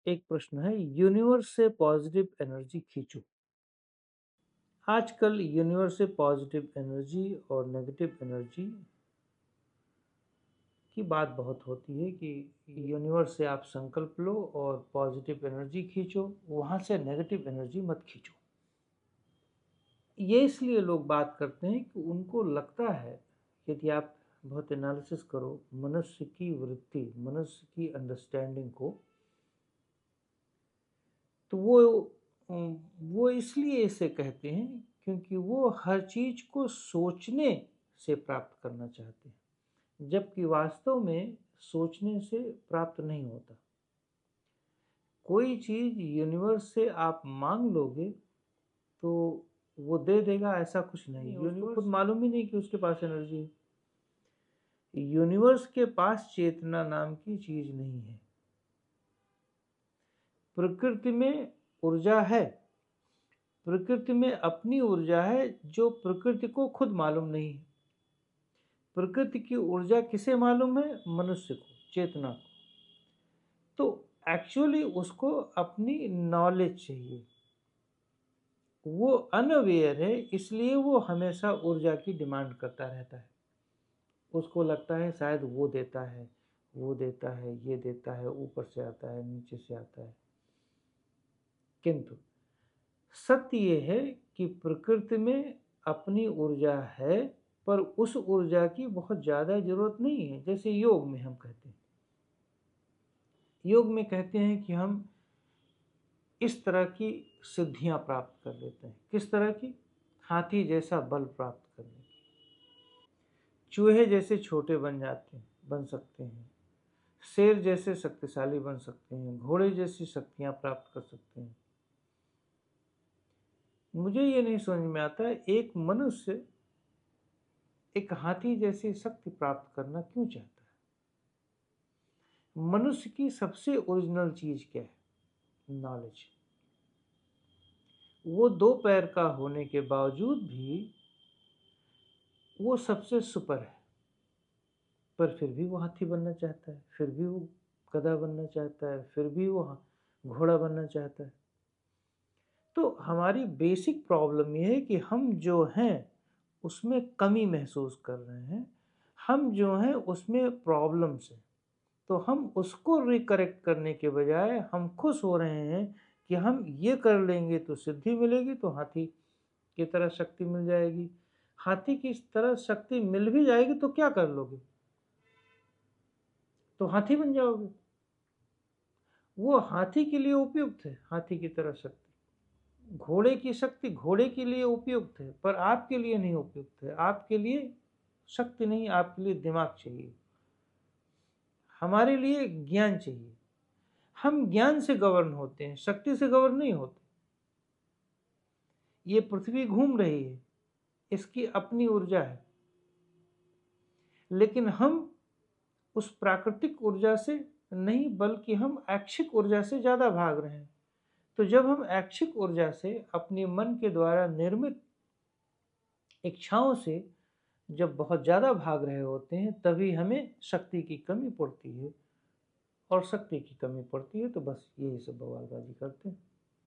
एक प्रश्न है, यूनिवर्स से पॉजिटिव एनर्जी खींचो। आजकल यूनिवर्स से पॉजिटिव एनर्जी और नेगेटिव एनर्जी की बात बहुत होती है कि यूनिवर्स से आप संकल्प लो और पॉजिटिव एनर्जी खींचो, वहाँ से नेगेटिव एनर्जी मत खींचो। ये इसलिए लोग बात करते हैं कि उनको लगता है, यदि आप बहुत एनालिसिस करो मनुष्य की वृत्ति, मनुष्य की अंडरस्टैंडिंग को, तो वो इसलिए इसे कहते हैं क्योंकि वो हर चीज को सोचने से प्राप्त करना चाहते हैं, जबकि वास्तव में सोचने से प्राप्त नहीं होता। कोई चीज यूनिवर्स से आप मांग लोगे तो वो दे देगा, ऐसा कुछ नहीं। यूनिवर्स खुद मालूम ही नहीं कि उसके पास एनर्जी है। यूनिवर्स के पास चेतना नाम की चीज नहीं है। प्रकृति में ऊर्जा है, प्रकृति में अपनी ऊर्जा है जो प्रकृति को खुद मालूम नहीं है। प्रकृति की ऊर्जा किसे मालूम है? मनुष्य को, चेतना को। तो एक्चुअली उसको अपनी नॉलेज चाहिए। वो अनअवेयर है, इसलिए वो हमेशा ऊर्जा की डिमांड करता रहता है। उसको लगता है शायद वो देता है, वो देता है, ये देता है, ऊपर से आता है, नीचे से आता है। किंतु सत्य ये है कि प्रकृति में अपनी ऊर्जा है, पर उस ऊर्जा की बहुत ज़्यादा जरूरत नहीं है। जैसे योग में हम कहते हैं, योग में कहते हैं कि हम इस तरह की सिद्धियां प्राप्त कर लेते हैं। किस तरह की? हाथी जैसा बल प्राप्त करने की, चूहे जैसे छोटे बन सकते हैं, शेर जैसे शक्तिशाली बन सकते हैं, घोड़े जैसी शक्तियां प्राप्त कर सकते हैं। मुझे ये नहीं समझ में आता है, एक मनुष्य एक हाथी जैसी शक्ति प्राप्त करना क्यों चाहता है? मनुष्य की सबसे ओरिजिनल चीज क्या है? नॉलेज। वो दो पैर का होने के बावजूद भी वो सबसे सुपर है, पर फिर भी वो हाथी बनना चाहता है, फिर भी वो गधा बनना चाहता है, फिर भी वो घोड़ा बनना चाहता है। तो हमारी बेसिक प्रॉब्लम ये है कि हम जो हैं उसमें कमी महसूस कर रहे हैं, हम जो हैं उसमें प्रॉब्लम से। तो हम उसको रिकरेक्ट करने के बजाय हम खुश हो रहे हैं कि हम ये कर लेंगे तो सिद्धि मिलेगी, तो हाथी की तरह शक्ति मिल जाएगी। हाथी की तरह शक्ति मिल भी जाएगी तो क्या कर लोगे? तो हाथी बन जाओगे। वो हाथी के लिए उपयुक्त है, हाथी की तरह शक्ति। घोड़े की शक्ति घोड़े के लिए उपयुक्त है, पर आपके लिए नहीं उपयुक्त है। आपके लिए शक्ति नहीं, आपके लिए दिमाग चाहिए। हमारे लिए ज्ञान चाहिए। हम ज्ञान से गवर्न होते हैं, शक्ति से गवर्न नहीं होते। ये पृथ्वी घूम रही है, इसकी अपनी ऊर्जा है, लेकिन हम उस प्राकृतिक ऊर्जा से नहीं, बल्कि हम ऐच्छिक ऊर्जा से ज्यादा भाग रहे हैं। तो जब हम ऐच्छिक ऊर्जा से, अपने मन के द्वारा निर्मित इच्छाओं से जब बहुत ज्यादा भाग रहे होते हैं, तभी हमें शक्ति की कमी पड़ती है। और शक्ति की कमी पड़ती है तो बस यही सब बवालबाजी करते हैं।